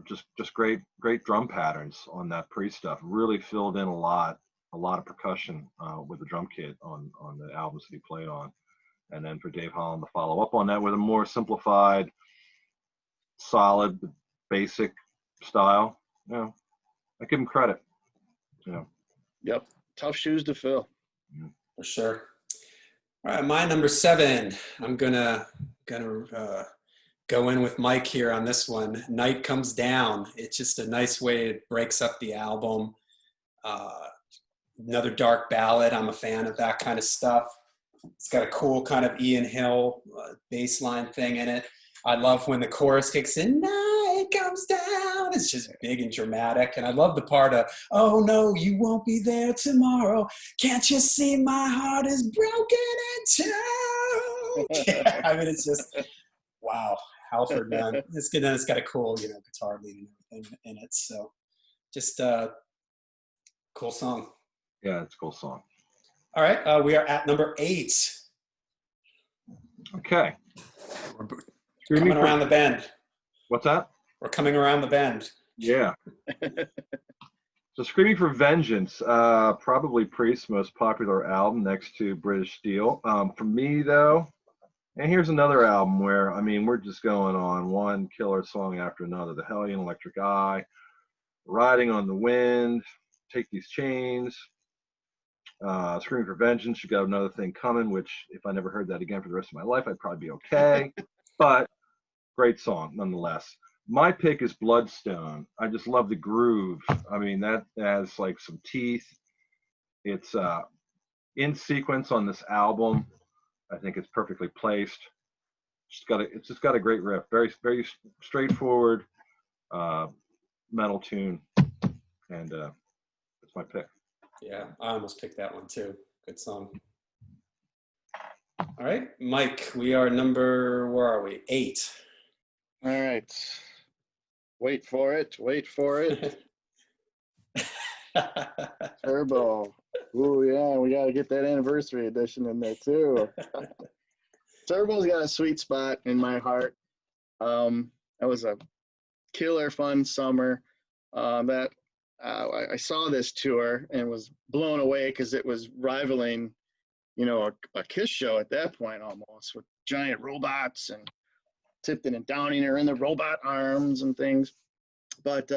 S3: just great drum patterns on that Priest stuff. Really filled in a lot of percussion with the drum kit on the albums that he played on. And then for Dave Holland to follow up on that with a more simplified, solid, basic style, I give him credit.
S2: Yep, tough shoes to fill.
S1: For sure. All right, my number 7. I'm gonna go in with Mike here on this one. Night Comes Down. It's just a nice way it breaks up the album. Another dark ballad. I'm a fan of that kind of stuff. It's got a cool kind of Ian Hill bass line thing in it. I love when the chorus kicks in. Night comes down. on. It's just big and dramatic. And I love the part of, oh no, you won't be there tomorrow. Can't you see my heart is broken in two? Yeah, I mean, it's just, wow. Halford, man. It's good. And it's got a cool, guitar lead and everything in it. So just cool song.
S3: Yeah, it's a cool song.
S1: All right. We are at number 8.
S3: Okay.
S1: We're coming around the bend.
S3: What's that?
S1: We're coming around the bend.
S3: Yeah. So Screaming for Vengeance, probably Priest's most popular album next to British Steel. For me, though, and here's another album where, I mean, we're just going on one killer song after another. The Hellion, Electric Eye, Riding on the Wind, Take These Chains, Screaming for Vengeance, You Got Another Thing Coming, which if I never heard that again for the rest of my life, I'd probably be okay. But great song nonetheless. My pick is Bloodstone. I just love the groove. I mean, that has like some teeth. It's in sequence on this album. I think it's perfectly placed. It's just got a great riff. Very, very straightforward metal tune, and that's my pick.
S1: Yeah, I almost picked that one too. Good song. All right, Mike, we are where are we? 8.
S2: All right. Wait for it. Turbo. Ooh, yeah, we got to get that anniversary edition in there too. Turbo's got a sweet spot in my heart. That was a killer fun summer. I saw this tour and was blown away because it was rivaling, a Kiss show at that point almost, with giant robots and Tipton and Downing are in the robot arms and things. But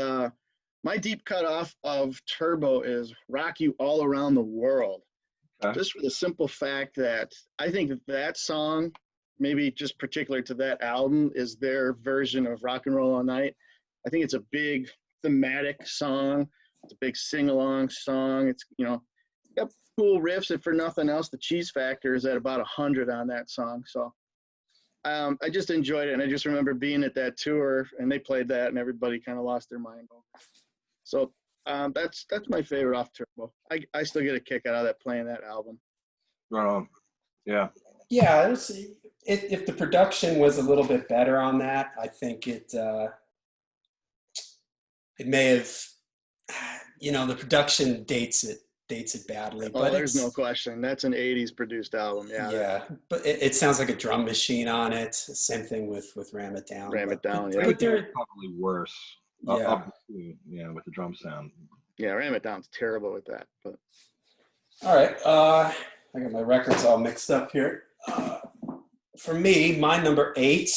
S2: my deep cut off of Turbo is Rock You All Around the World.
S3: Okay.
S2: Just for the simple fact that I think that song, maybe just particular to that album, is their version of Rock and Roll All Night. I think it's a big thematic song. It's a big sing-along song. It's, got cool riffs, and for nothing else, the cheese factor is at about 100 on that song. So I just enjoyed it, and I just remember being at that tour, and they played that, and everybody kind of lost their mind over it. So that's my favorite off Turbo. I still get a kick out of that, playing that album.
S3: Right on. Yeah.
S1: Yeah, if the production was a little bit better on that, I think it may have, the production dates it badly.
S2: Oh,
S1: but
S2: there's no question. That's an 80s produced album. Yeah.
S1: Yeah, but it sounds like a drum machine on it. Same thing with Ram It Down.
S2: Ram It Down, yeah.
S1: But they're
S3: probably worse.
S1: Yeah.
S3: With the drum sound.
S2: Yeah, Ram It Down's terrible with that. But
S1: all right. I got my records all mixed up here. For me, my number 8,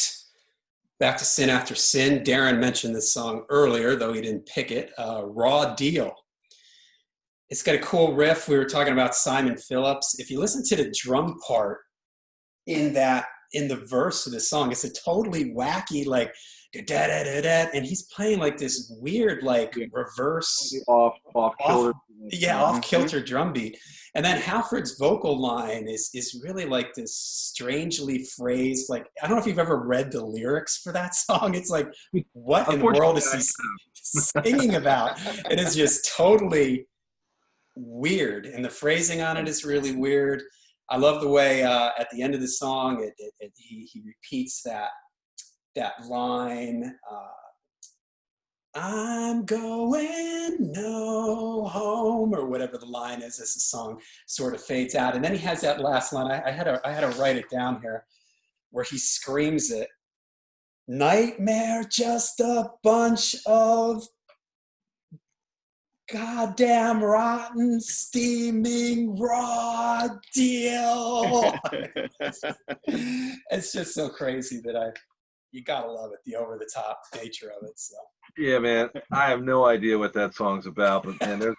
S1: Back to Sin After Sin. Darin mentioned this song earlier, though he didn't pick it. Raw Deal. It's got a cool riff. We were talking about Simon Phillips. If you listen to the drum part in the verse of the song, it's a totally wacky, like, da-da-da-da-da, and he's playing like this weird, like, reverse off-kilter drum beat. And then Halford's vocal line is really like this strangely phrased, like, I don't know if you've ever read the lyrics for that song. It's like, what in the world is he singing about? It is just totally weird, and the phrasing on it is really weird. I love the way at the end of the song he repeats that line, I'm going no home, or whatever the line is as the song sort of fades out. And then he has that last line. I had to write it down here, where he screams it, nightmare, just a bunch of goddamn rotten, steaming raw deal. It's just so crazy that you gotta love it, the over the top nature of it. So
S3: yeah, man, I have no idea what that song's about, but man, there's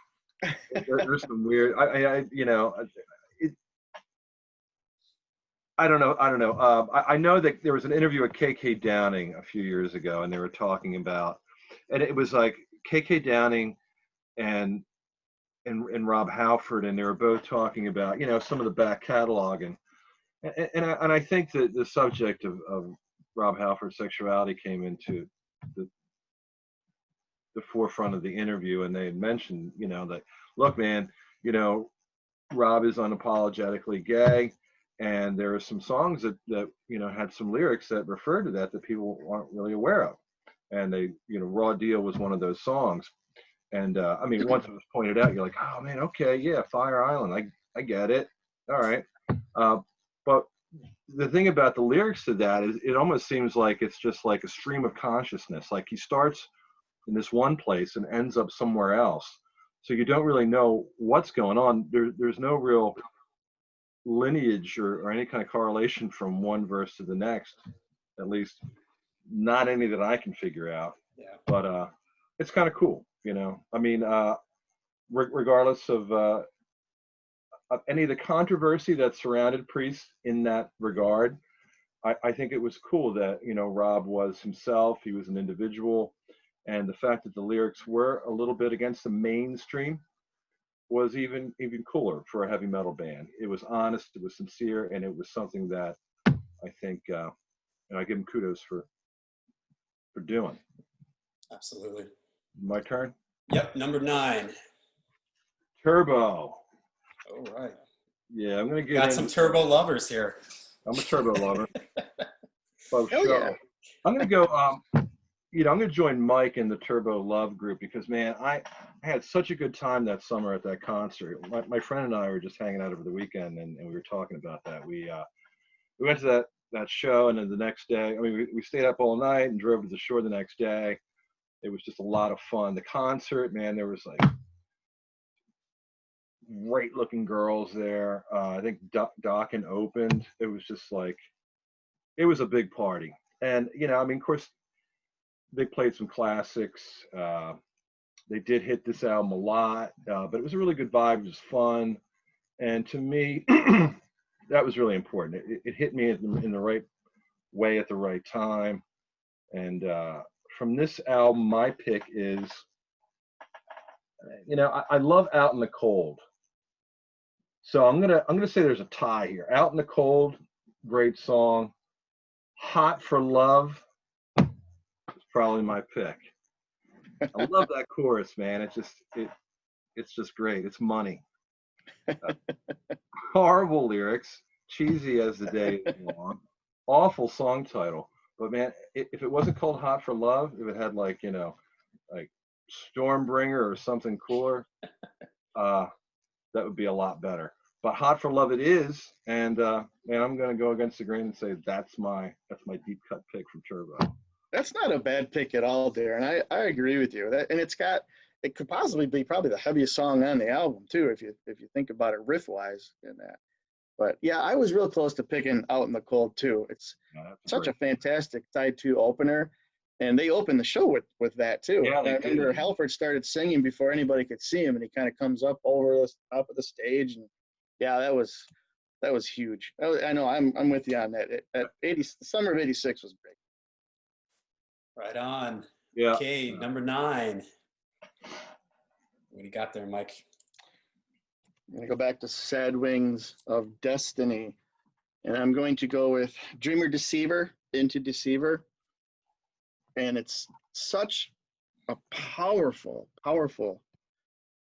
S3: some weird. I don't know. I know that there was an interview with KK Downing a few years ago, and they were talking about, and it was like KK Downing and Rob Halford, and they were both talking about, some of the back catalog, and I think that the subject of Rob Halford's sexuality came into the forefront of the interview, and they had mentioned, that, look, man, Rob is unapologetically gay, and there are some songs that had some lyrics that referred to that people aren't really aware of, and they, Raw Deal was one of those songs, and I mean, once it was pointed out, you're like, oh man, okay, yeah, Fire Island, I get it, all right, but the thing about the lyrics to that is it almost seems like it's just like a stream of consciousness, like he starts in this one place and ends up somewhere else, so you don't really know what's going on. There's no real lineage or any kind of correlation from one verse to the next, at least not any that I can figure out.
S1: Yeah.
S3: But it's kind of cool, I mean, regardless of any of the controversy that surrounded Priest in that regard, I think it was cool that Rob was himself. He was an individual, and the fact that the lyrics were a little bit against the mainstream was even cooler for a heavy metal band. It was honest, it was sincere, and it was something that I think, and I give him kudos for doing.
S1: Absolutely.
S3: My turn.
S1: Yep, number 9.
S3: Turbo.
S1: All right.
S3: Yeah, I'm gonna get
S1: Got some Turbo lovers here.
S3: I'm a Turbo lover.
S2: Hell yeah.
S3: I'm gonna go. I'm gonna join Mike in the Turbo Love group because, man, I had such a good time that summer at that concert. My friend and I were just hanging out over the weekend, and we were talking about that. We went to that show, and then the next day, I mean, we stayed up all night and drove to the shore the next day. It was just a lot of fun. The concert, man, there was like great looking girls there. I think Darin opened. It was just like, it was a big party. And, I mean, of course, they played some classics. They did hit this album a lot, but it was a really good vibe. It was fun. And to me, that was really important. It hit me in the right way at the right time. And from this album, my pick is, I love Out in the Cold. So I'm gonna say there's a tie here. Out in the Cold, great song. Hot for Love is probably my pick. I love that chorus, man. It's just great. It's money. Horrible lyrics, cheesy as the day is long. Awful song title. But man, if it wasn't called Hot for Love, if it had like Stormbringer or something cooler, that would be a lot better. But Hot for Love it is, and man, I'm gonna go against the grain and say that's my deep cut pick from Turbo.
S2: That's not a bad pick at all, Darren. I agree with you. And it could possibly be probably the heaviest song on the album too, if you think about it riff wise in that. But yeah, I was real close to picking Out in the Cold too. It's such a fantastic side 2 opener, and they opened the show with that too.
S3: Yeah,
S2: I remember Halford started singing before anybody could see him, and he kind of comes up over the top of the stage, and yeah, that was huge. I know I'm with you on that. The summer of '86 was great.
S1: Right on.
S3: Yeah.
S1: Okay, number 9. What do you got there, Mike?
S2: I'm going to go back to Sad Wings of Destiny, and I'm going to go with Dreamer Deceiver, Into Deceiver. And it's such a powerful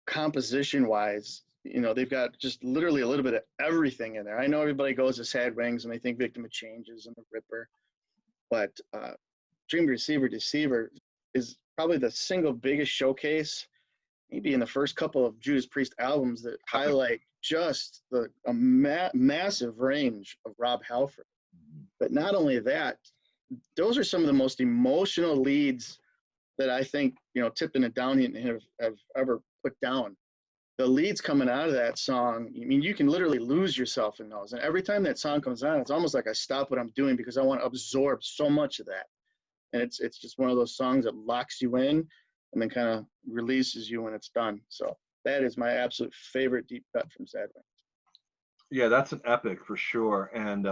S2: composition-wise. They've got just literally a little bit of everything in there. I know everybody goes to Sad Wings and they think Victim of Changes and The Ripper, but Dreamer Deceiver is probably the single biggest showcase, maybe in the first couple of Judas Priest albums, that highlight just a massive range of Rob Halford. But not only that, those are some of the most emotional leads that I think, Tipton and Downey have ever put down. The leads coming out of that song, I mean, you can literally lose yourself in those. And every time that song comes on, it's almost like I stop what I'm doing because I want to absorb so much of that. And it's just one of those songs that locks you in and then kind of releases you when it's done. So that is my absolute favorite deep cut from Sad Wings.
S3: Yeah, that's an epic for sure. And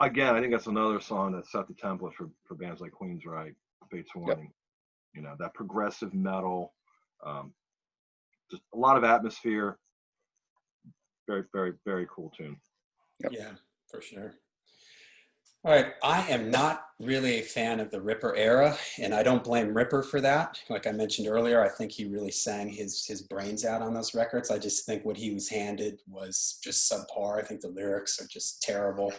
S3: again, I think that's another song that set the template for bands like Queensryche, Fates Warning. Yep. That progressive metal, just a lot of atmosphere. Very, very, very cool tune.
S1: Yep. Yeah, for sure. All right, I am not really a fan of the Ripper era, and I don't blame Ripper for that. Like I mentioned earlier, I think he really sang his brains out on those records. I just think what he was handed was just subpar. I think the lyrics are just terrible.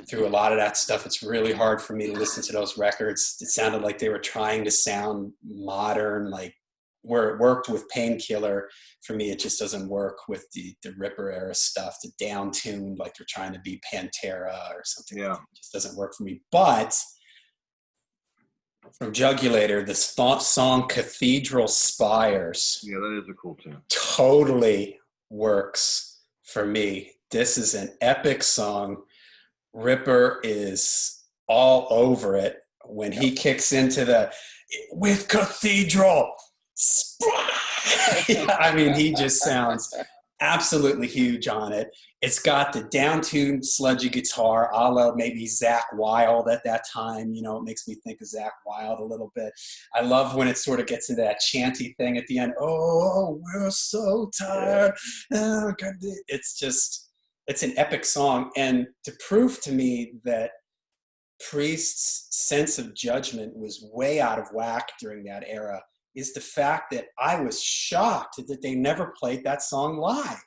S1: Through a lot of that stuff, it's really hard for me to listen to those records. It sounded like they were trying to sound modern, like where it worked with Painkiller. For me, it just doesn't work with the Ripper era stuff, the down tuned, like they're trying to be Pantera or something.
S3: Yeah.
S1: Like that. It just doesn't work for me. But from Jugulator, the song Cathedral Spires
S3: Yeah, that is a cool tune.
S1: totally works for me. This is an epic song. Ripper is all over it when he kicks into the with Cathedral. I mean, he just sounds absolutely huge on it. It's got the down-tuned sludgy guitar, a la maybe Zakk Wylde at that time. You know, it makes me think of Zakk Wylde a little bit. I love when it sort of gets into that chanty thing at the end. Oh, we're so tired. Oh, God. It's an epic song. And to prove to me that Priest's sense of judgment was way out of whack during that era is the fact that I was shocked that they never played that song live.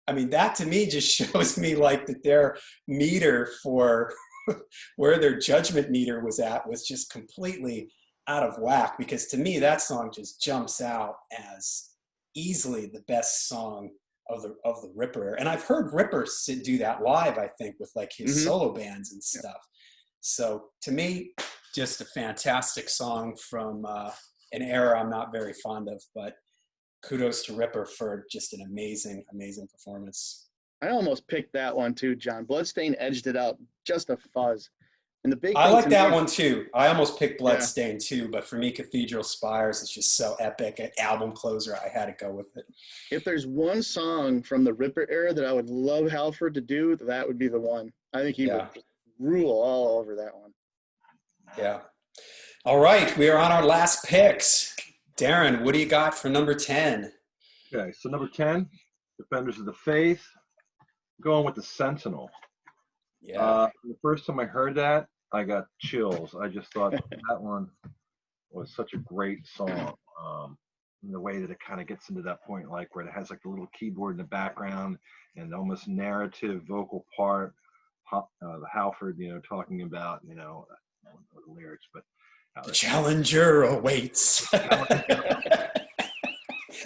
S1: I mean, that to me just shows me like that their meter for where their judgment meter was at was just completely out of whack, because to me that song just jumps out as easily the best song of the Ripper. And I've heard Ripper do that live, I think, with like his solo bands and stuff. So to me, just a fantastic song from an era I'm not very fond of, but kudos to Ripper for just an amazing, amazing performance.
S2: I almost picked that one too, John. Bloodstain edged it out just a fuzz. And the big
S1: I
S2: thing
S1: like
S2: to
S1: that
S2: me,
S1: one too. I almost picked Bloodstain too, but for me, Cathedral Spires is just so epic. An album closer, I had to go with it.
S2: if there's one song from the Ripper era that I would love Halford to do, that would be the one. I think he would just rule all over that one.
S1: Yeah. All right, we are on our last picks. Darin, what do you got for number 10?
S3: Okay, so number 10, Defenders of the Faith, going with the Sentinel.
S1: Yeah.
S3: The first time I heard that, I got chills. I just thought that one was such a great song. In the way that it kind of gets into that point, like where it has like the little keyboard in the background and almost narrative vocal part. The Halford, talking about, the lyrics, but
S1: the challenger awaits.
S3: Then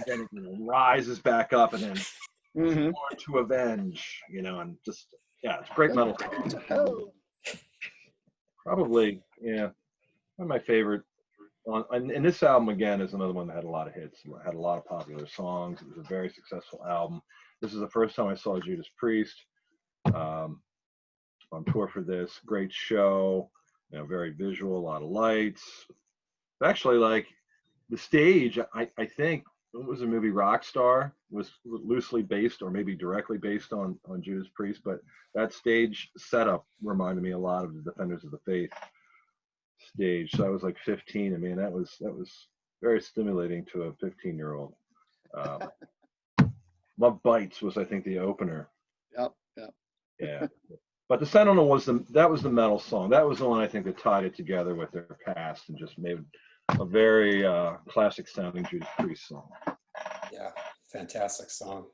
S3: it rises back up and then born to avenge, and just, it's great metal. Probably, one of my favorite. And this album, again, is another one that had a lot of hits, had a lot of popular songs. It was a very successful album. This is the first time I saw Judas Priest on tour for this. Great show, very visual, a lot of lights. Actually, like the stage, I think it was a movie Rockstar, was loosely based or maybe directly based on Judas Priest, but that stage setup reminded me a lot of the Defenders of the Faith stage. So I was like 15. I mean, that was very stimulating to a 15-year-old. Love Bites was, I think, the opener.
S2: Yep.
S3: Yeah. But the Sentinel was the metal song. That was the one I think that tied it together with their past and just made a very classic sounding Judas Priest song.
S1: Yeah, fantastic song.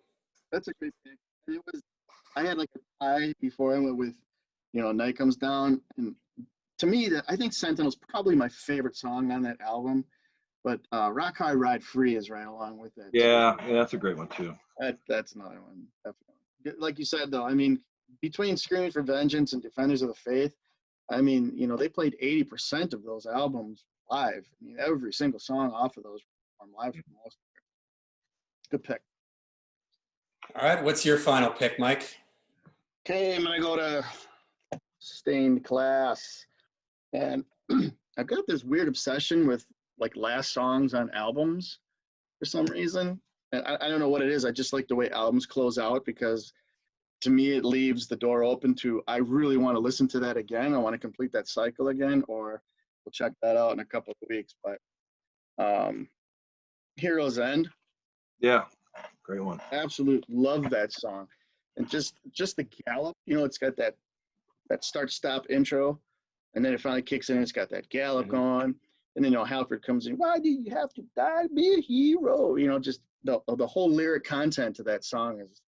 S2: That's a great pick. I had like a tie before I went with, Night Comes Down, and to me, I think Sentinel's probably my favorite song on that album, but Rock High Ride Free is right along with it.
S3: Yeah, that's a great one too.
S2: That's another one, definitely. Like you said, though, I mean, between Screaming for Vengeance and Defenders of the Faith, I mean, they played 80% of those albums live. I mean, every single song off of those performed live for the most part. Good pick.
S1: All right, what's your final pick, Mike?
S2: Okay, I'm gonna go to Stained Class, and I've got this weird obsession with like last songs on albums for some reason, and I don't know what it is. I just like the way albums close out, because to me it leaves the door open to, I really want to listen to that again. I want to complete that cycle again, or we'll check that out in a couple of weeks. But Hero's End.
S3: Yeah, great one.
S2: Absolute love that song. And just the gallop, it's got that that start-stop intro, and then it finally kicks in. It's got that gallop
S3: Mhm.
S2: going, and then Halford comes in. Why do you have to die to be a hero? Just the whole lyric content to that song is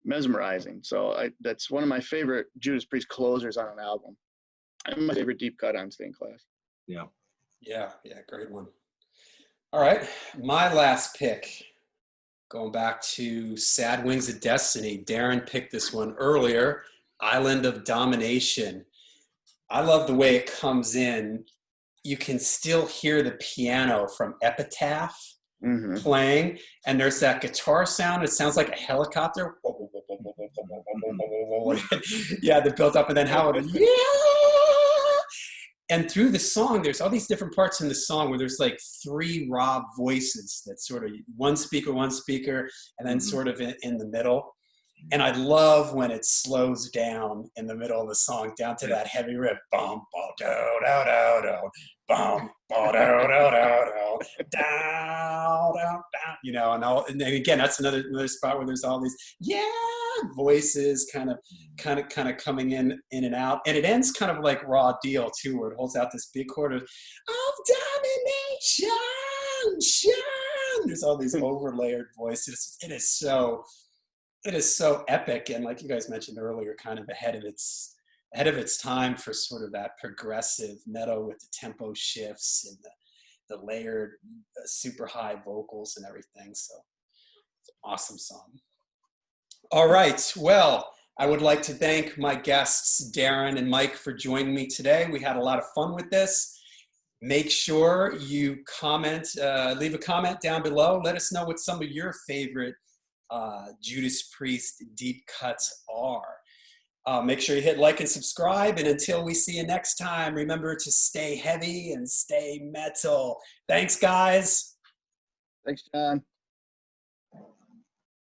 S2: mesmerizing. So that's one of my favorite Judas Priest closers on an album, and my favorite deep cut on Stained Class.
S3: Yeah.
S1: Yeah, great one. All right, my last pick, going back to Sad Wings of Destiny. Darin picked this one earlier, Island of Domination. I love the way it comes in. You can still hear the piano from Epitaph playing, and there's that guitar sound. It sounds like a helicopter. Yeah, the built up, and then Howard, yeah. And through the song, there's all these different parts in the song where there's like 3 Rob voices that sort of one speaker, and then sort of in the middle. And I love when it slows down in the middle of the song down to that heavy riff. Bum, ba, do, do, do, do. Bum, ba, do, do, do, do. Down, down, down. And then again, that's another spot where there's all these voices kind of coming in and out. And it ends kind of like Raw Deal too, where it holds out this big chord of domination. There's all these overlayered voices. It is so epic, and like you guys mentioned earlier, kind of ahead of its time for sort of that progressive metal with the tempo shifts and the layered super high vocals and everything. So it's an awesome song. All right, well, I would like to thank my guests Darin and Mike for joining me today. We had a lot of fun with this. Make sure you leave a comment down below. Let us know what some of your favorite Judas Priest deep cuts are. Make sure you hit like and subscribe, and until we see you next time, remember to stay heavy and stay metal. Thanks, guys.
S2: Thanks, John.